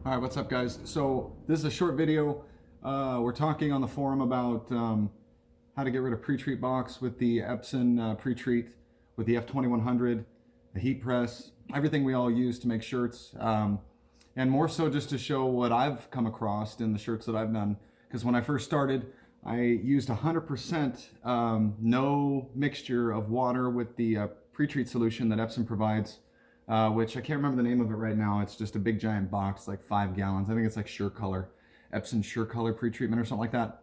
All right, what's up, guys? So this is a short video. We're talking on the forum about how to get rid of Pretreat box with the Epson Pretreat, with the F2100, the heat press, everything we all use to make shirts, and more so just to show what I've come across in the shirts that I've done. Because when I first started, I used 100% no mixture of water with the Pretreat solution that Epson provides. Which I can't remember the name of it right now. It's just a big giant box, like 5 gallons. I think it's like Sure Color, Epson Sure Color Pretreatment or something like that.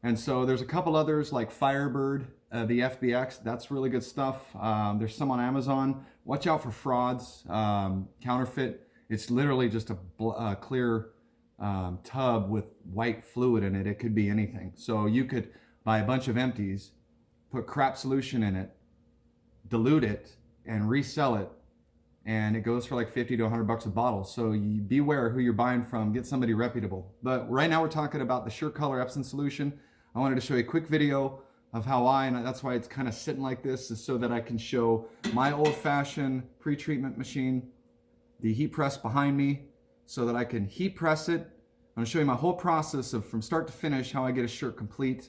And so there's a couple others like Firebird, the FBX. That's really good stuff. There's some on Amazon. Watch out for frauds, counterfeit. It's literally just a clear tub with white fluid in it. It could be anything. So you could buy a bunch of empties, put crap solution in it, dilute it, and resell it, and it goes for like 50 to 100 bucks a bottle. So you beware who you're buying from. Get somebody reputable. But right now we're talking about the Sure Color Epson solution. I wanted to show you a quick video of how and that's why it's kind of sitting like this, is so that I can show my old-fashioned pre-treatment machine, the heat press behind me, so that I can heat press it. I'm going to show you my whole process of from start to finish, how I get a shirt complete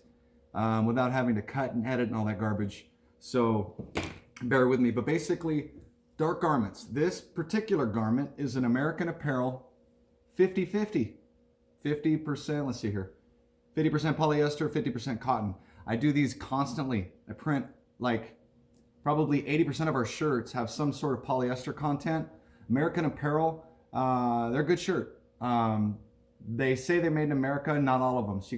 without having to cut and edit and all that garbage. So bear with me, but basically, dark garments. This particular garment is an American Apparel 50-50. 50%, let's see here, 50% polyester, 50% cotton. I do these constantly. I print like probably 80% of our shirts have some sort of polyester content. American Apparel, they're a good shirt. They say they're made in America, not all of them, so you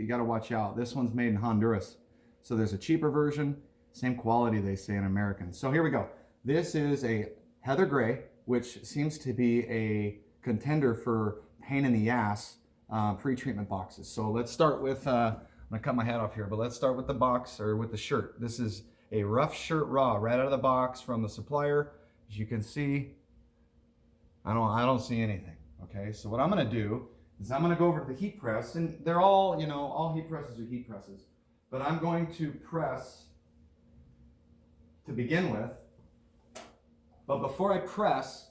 gotta watch out. This one's made in Honduras. So there's a cheaper version, same quality, they say, in American. So here we go. This is a heather gray, which seems to be a contender for pain in the ass pre-treatment boxes. So let's start with, I'm gonna cut my hat off here, but let's start with the box, or with the shirt. This is a rough shirt raw, right out of the box from the supplier. As you can see, I don't see anything. Okay, so what I'm gonna do is I'm gonna go over to the heat press, and they're all, all heat presses are heat presses, but I'm going to press to begin with. But before I press,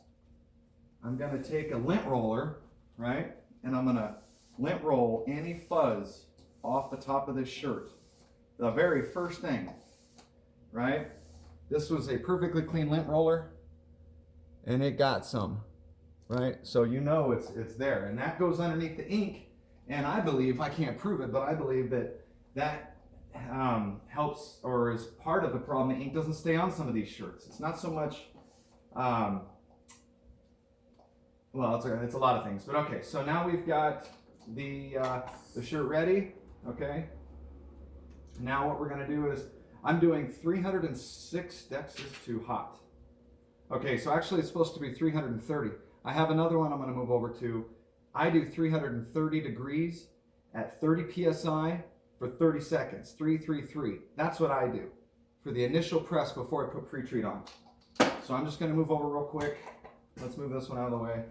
I'm going to take a lint roller, right? And I'm going to lint roll any fuzz off the top of this shirt. The very first thing, right? This was a perfectly clean lint roller, and it got some, right? So you know it's there, and that goes underneath the ink. And I believe, I can't prove it, but I believe that helps, or is part of the problem. The ink doesn't stay on some of these shirts. It's not so much, well, it's a lot of things, but okay. So now we've got the shirt ready. Okay. Now what we're gonna do is I'm doing 306 dexes to hot. Okay, so actually it's supposed to be 330. I have another one I'm gonna move over to. I do 330 degrees at 30 psi. For 30 seconds, 333. That's what I do for the initial press before I put Pretreat on. So I'm just gonna move over real quick. Let's move this one out of the way.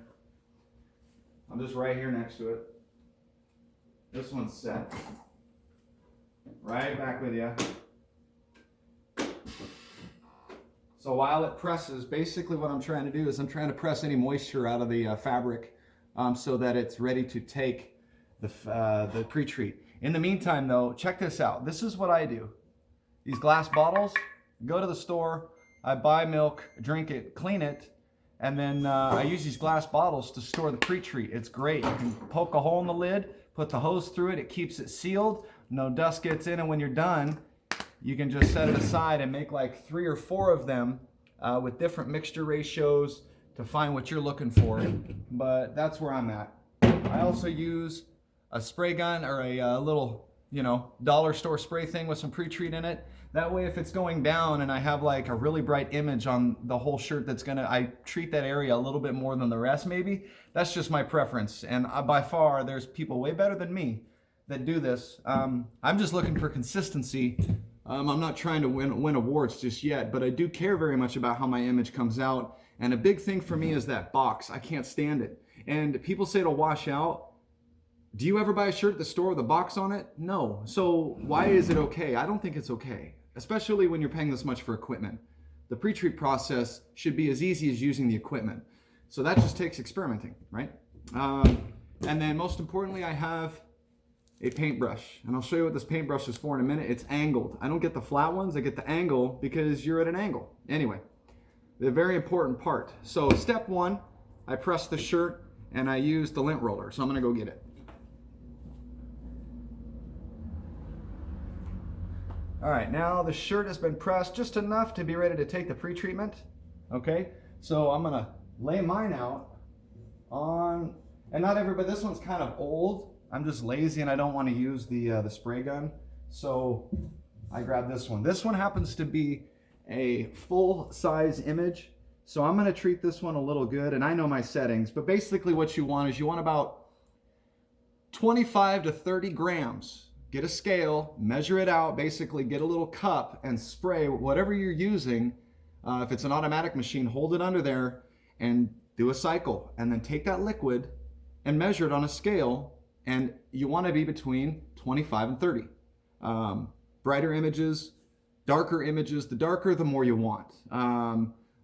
I'm just right here next to it. This one's set. Right back with you. So while it presses, basically what I'm trying to do is I'm trying to press any moisture out of the fabric so that it's ready to take the Pretreat. In the meantime, though, check this out. This is what I do. These glass bottles, go to the store, I buy milk, drink it, clean it, and then I use these glass bottles to store the Pretreat. It's great. You can poke a hole in the lid, put the hose through it, it keeps it sealed, no dust gets in, and when you're done, you can just set it aside and make like 3 or 4 of them with different mixture ratios to find what you're looking for. But that's where I'm at. I also use a spray gun, or a little, dollar store spray thing with some Pretreat in it. That way, if it's going down and I have like a really bright image on the whole shirt, I treat that area a little bit more than the rest maybe. That's just my preference. And by far, there's people way better than me that do this. I'm just looking for consistency. I'm not trying to win awards just yet, but I do care very much about how my image comes out. And a big thing for me is that box. I can't stand it. And people say it'll wash out. Do you ever buy a shirt at the store with a box on it? No. So why is it okay? I don't think it's okay, especially when you're paying this much for equipment. The Pretreat process should be as easy as using the equipment. So that just takes experimenting, right? And then most importantly, I have a paintbrush. And I'll show you what this paintbrush is for in a minute. It's angled. I don't get the flat ones, I get the angle because you're at an angle. Anyway, the very important part. So step one, I press the shirt and I use the lint roller. So I'm gonna go get it. All right, now the shirt has been pressed just enough to be ready to take the pre-treatment. Okay, so I'm gonna lay mine out on, and not everybody, this one's kind of old. I'm just lazy and I don't want to use the spray gun. So I grabbed this one. This one happens to be a full size image. So I'm gonna treat this one a little good, and I know my settings, but basically what you want is you want about 25 to 30 grams. Get a scale, measure it out, basically get a little cup and spray whatever you're using. If it's an automatic machine, hold it under there and do a cycle, and then take that liquid and measure it on a scale, and you want to be between 25 and 30. Brighter images, darker images, the darker the more you want.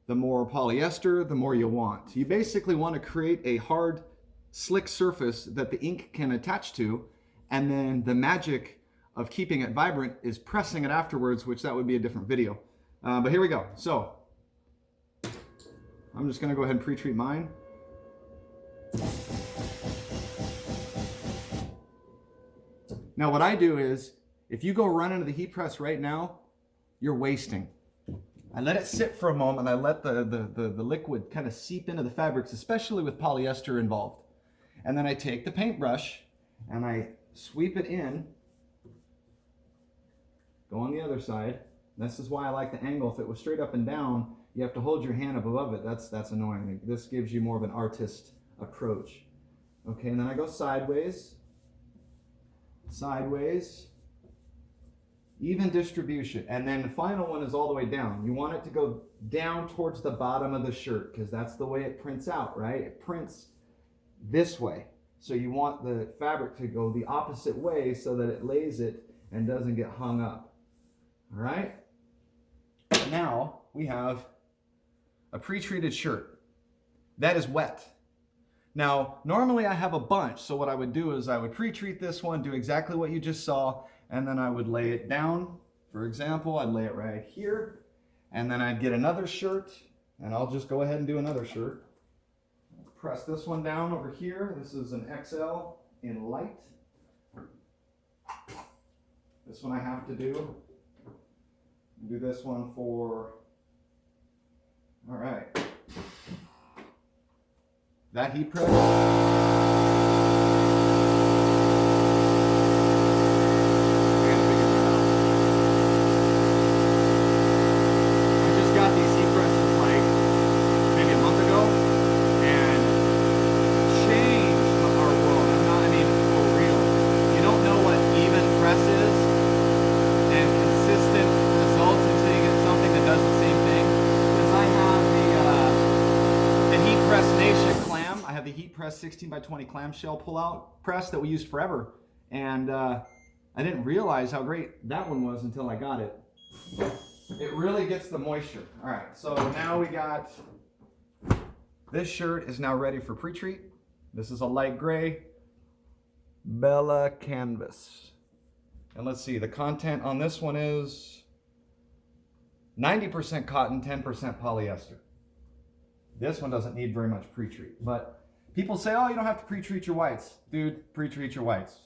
The more polyester, the more you want. You basically want to create a hard, slick surface that the ink can attach to, and then the magic of keeping it vibrant is pressing it afterwards, which that would be a different video. But here we go. So I'm just gonna go ahead and pre-treat mine. Now what I do is, if you go run into the heat press right now, you're wasting. I let it sit for a moment. I let the liquid kind of seep into the fabrics, especially with polyester involved. And then I take the paintbrush and I sweep it in, go on the other side. This is why I like the angle. If it was straight up and down, you have to hold your hand up above it. That's annoying. This gives you more of an artist approach. Okay, and then I go sideways, sideways, even distribution. And then the final one is all the way down. You want it to go down towards the bottom of the shirt because that's the way it prints out, right? It prints this way. So you want the fabric to go the opposite way so that it lays it and doesn't get hung up. All right? Now we have a pre-treated shirt. That is wet. Now, normally I have a bunch, so what I would do is I would pre-treat this one, do exactly what you just saw, and then I would lay it down. For example, I'd lay it right here, and then I'd get another shirt, and I'll just go ahead and do another shirt. Press this one down over here. This is an XL in light. This one I have to do. Do this one for, all right. That heat press. The heat press 16 by 20 clamshell pull-out press that we used forever, and I didn't realize how great that one was until I got it. It really gets the moisture. All right, so now we got, this shirt is now ready for pre-treat. This is a light gray Bella canvas, and let's see, the content on this one is 90% cotton, 10% polyester. This one doesn't need very much pre-treat, but people say, oh, you don't have to pre-treat your whites. Dude, pre-treat your whites.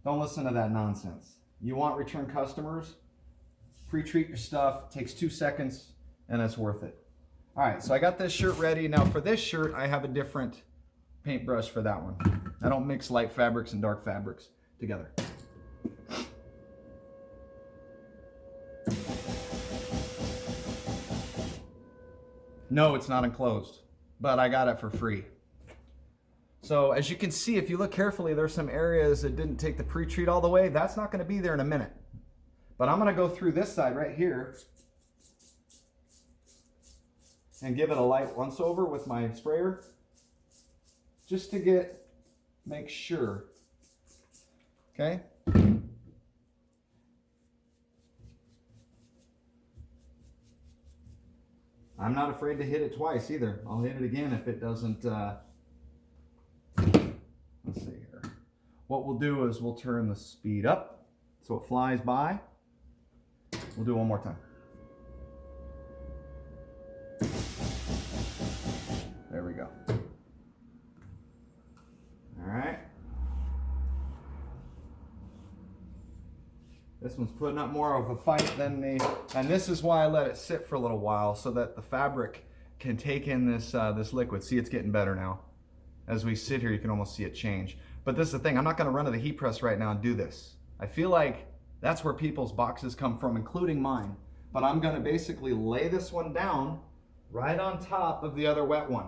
Don't listen to that nonsense. You want return customers? Pre-treat your stuff. It takes 2 seconds, and it's worth it. All right, so I got this shirt ready. Now for this shirt, I have a different paintbrush for that one. I don't mix light fabrics and dark fabrics together. No, it's not enclosed, but I got it for free. So as you can see, if you look carefully, there's some areas that didn't take the pre-treat all the way. That's not going to be there in a minute. But I'm going to go through this side right here and give it a light once over with my sprayer just to make sure. Okay? I'm not afraid to hit it twice either. I'll hit it again if it doesn't, let's see here. What we'll do is we'll turn the speed up so it flies by. We'll do it one more time. There we go. All right. This one's putting up more of a fight than and this is why I let it sit for a little while so that the fabric can take in this liquid. See, it's getting better now. As we sit here, you can almost see it change. But this is the thing, I'm not gonna run to the heat press right now and do this. I feel like that's where people's boxes come from, including mine. But I'm gonna basically lay this one down right on top of the other wet one.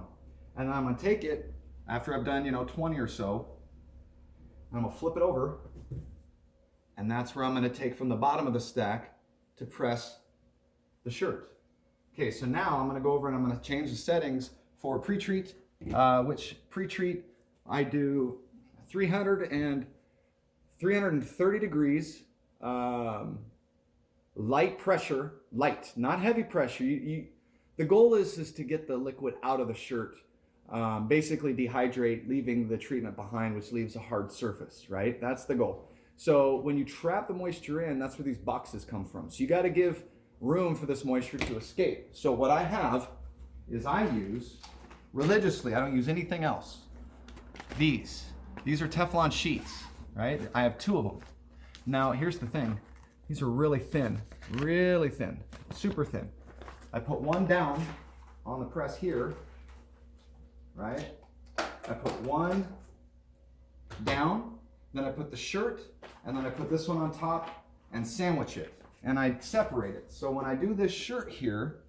And I'm gonna take it, after I've done, 20 or so, and I'm gonna flip it over, and that's where I'm gonna take from the bottom of the stack to press the shirt. Okay, so now I'm gonna go over and I'm gonna change the settings for Pretreat, which Pretreat I do 330 degrees, light pressure, light, not heavy pressure. The goal is to get the liquid out of the shirt, basically dehydrate, leaving the treatment behind, which leaves a hard surface, right? That's the goal. So when you trap the moisture in, that's where these boxes come from. So you got to give room for this moisture to escape. So what I have is I use, religiously, I don't use anything else, these are Teflon sheets, right? I have 2 of them. Now here's the thing, these are really thin, super thin. I put one down on the press here, right? I put one down, then I put the shirt, and then I put this one on top and sandwich it. And I separate it. So when I do this shirt here,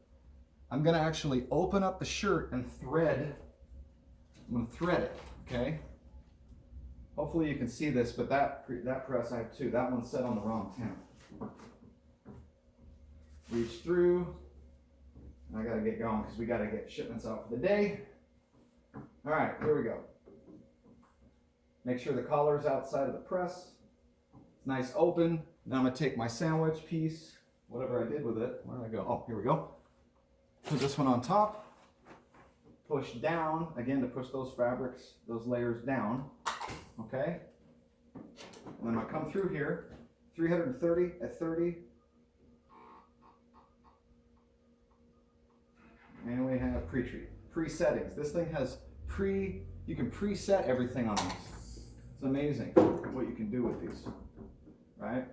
I'm gonna actually open up the shirt and thread. I'm gonna thread it, okay? Hopefully you can see this, but that press I have 2. That one's set on the wrong temp. Reach through. I gotta get going because we gotta get shipments out for the day. All right, here we go. Make sure the collar's outside of the press. It's nice open. Now I'm gonna take my sandwich piece, whatever I did with it. Where did I go? Oh, here we go. Put this one on top. Push down, again to push those fabrics, those layers down. Okay? And then I'm gonna come through here, 330 at 30. And we have Pretreat. Pre-settings. This thing has you can preset everything on these. It's amazing what you can do with these, right?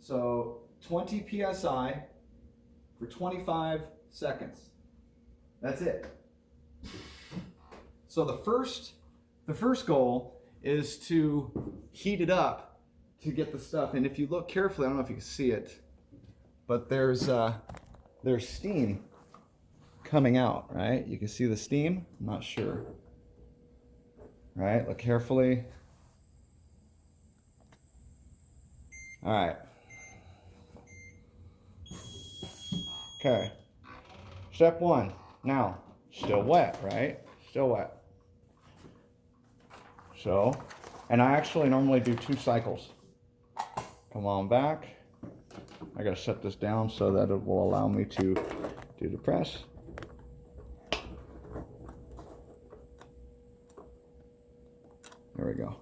So 20 PSI for 25 seconds. That's it. So the first goal is to heat it up to get the stuff. And if you look carefully, I don't know if you can see it, but there's steam coming out, right? You can see the steam. I'm not sure. Right, look carefully. All right. Okay. Step 1. Now, still wet, right? Still wet. So, and I actually normally do 2 cycles. Come on back. I gotta set this down so that it will allow me to do the press. There we go.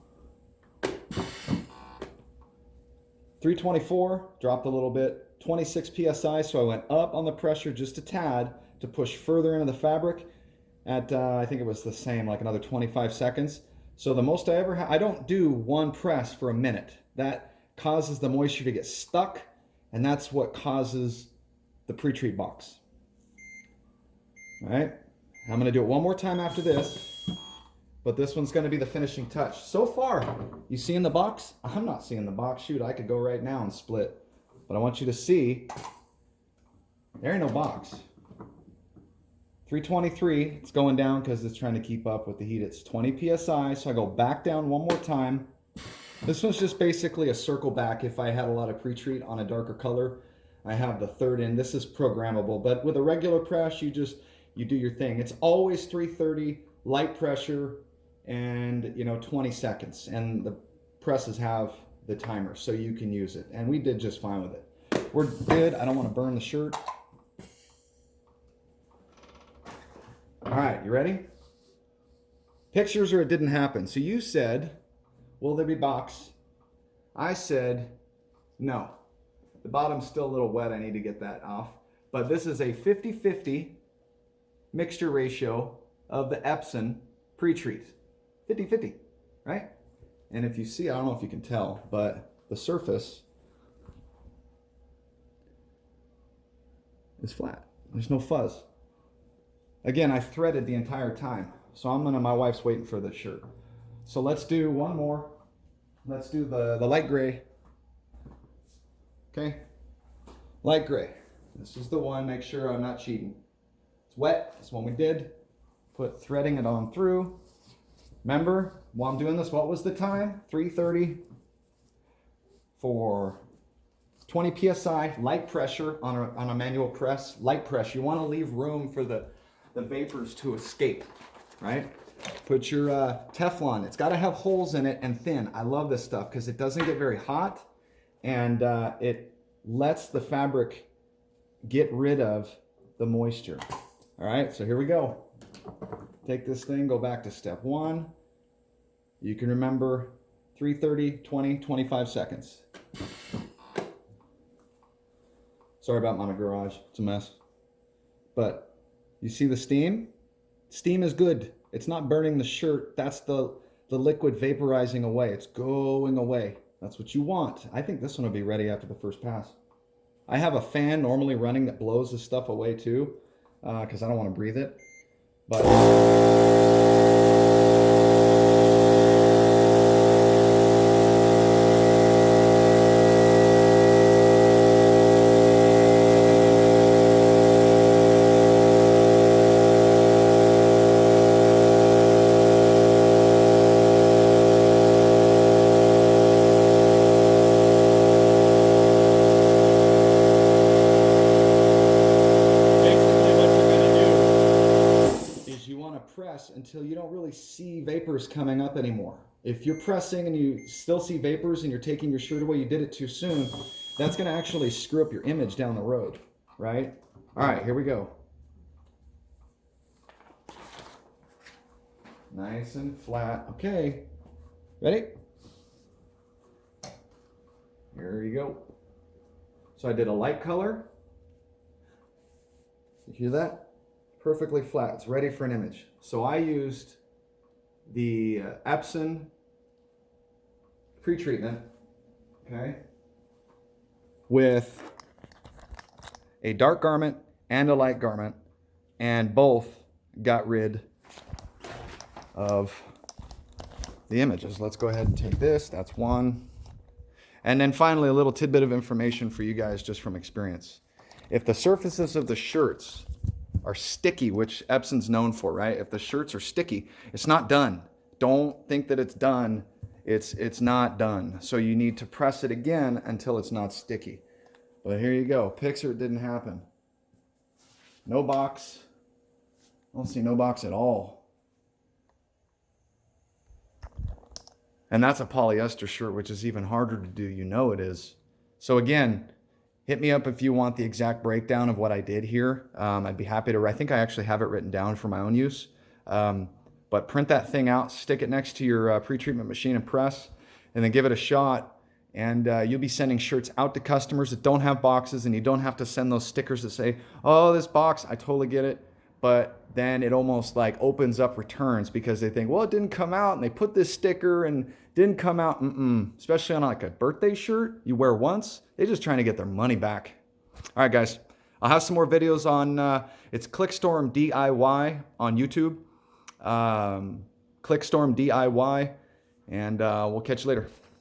324, dropped a little bit. 26 PSI, so I went up on the pressure just a tad to push further into the fabric at, I think it was the same, like another 25 seconds. So the most I ever I don't do 1 press for a minute. That causes the moisture to get stuck, and that's what causes the Pretreat box. All right, I'm gonna do it one more time after this. But this one's going to be the finishing touch. So far, you see in the box? I'm not seeing the box. Shoot, I could go right now and split. But I want you to see, there ain't no box. 323, it's going down because it's trying to keep up with the heat. It's 20 PSI, so I go back down one more time. This one's just basically a circle back. If I had a lot of Pretreat on a darker color, I have the third in. This is programmable, but with a regular press, you do your thing. It's always 330, light pressure, and 20 seconds, and the presses have the timer so you can use it, and we did just fine with it. We're good. I don't want to burn the shirt. All right, you ready? Pictures or it didn't happen. So you said, will there be box? I said, no. The bottom's still a little wet. I need to get that off. But this is a 50-50 mixture ratio of the Epson Pretreat. 50-50, right? And if you see, I don't know if you can tell, but the surface is flat. There's no fuzz. Again, I threaded the entire time. So my wife's waiting for the shirt. So let's do one more. Let's do the light gray. Okay, light gray. This is the one, make sure I'm not cheating. It's wet, that's one we did. Put threading it on through. Remember, while I'm doing this, what was the time? 3:30 for 20 PSI, light pressure on a manual press, light pressure. You want to leave room for the vapors to escape, right? Put your Teflon, it's got to have holes in it and thin. I love this stuff because it doesn't get very hot and it lets the fabric get rid of the moisture. All right, so here we go. Take this thing, go back to step one. You can remember 3:30, 20, 25 seconds. Sorry about my garage, it's a mess. But you see the steam? Steam is good. It's not burning the shirt. That's the liquid vaporizing away. It's going away. That's what you want. I think this one will be ready after the first pass. I have a fan normally running that blows this stuff away too, because I don't want to breathe it. But press until you don't really see vapors coming up anymore. If you're pressing and you still see vapors and you're taking your shirt away, you did it too soon, that's going to actually screw up your image down the road, right? All right, here we go. Nice and flat. Okay, ready? Here you go. So I did a light color. You hear that? Perfectly flat. It's ready for an image. So I used the Epson Pretreatment, okay, with a dark garment and a light garment, and both got rid of the images. Let's go ahead and take this. That's one. And then finally, a little tidbit of information for you guys just from experience. If the surfaces of the shirts are sticky, which Epson's known for, right? If the shirts are sticky, it's not done. Don't think that it's done. It's not done. So you need to press it again until it's not sticky. But here you go. Picture it didn't happen. No box. I don't see no box at all. And that's a polyester shirt, which is even harder to do. You know it is. So again, hit me up if you want the exact breakdown of what I did here. I'd be happy to. I think I actually have it written down for my own use. But print that thing out, stick it next to your pre-treatment machine and press, and then give it a shot. And you'll be sending shirts out to customers that don't have boxes, and you don't have to send those stickers that say, oh, this box, I totally get it. But then it almost like opens up returns because they think, well, it didn't come out, and they put this sticker and didn't come out. Especially on like a birthday shirt you wear once. They're just trying to get their money back. All right, guys. I'll have some more videos on, it's Clickstorm DIY on YouTube. Clickstorm DIY. And we'll catch you later.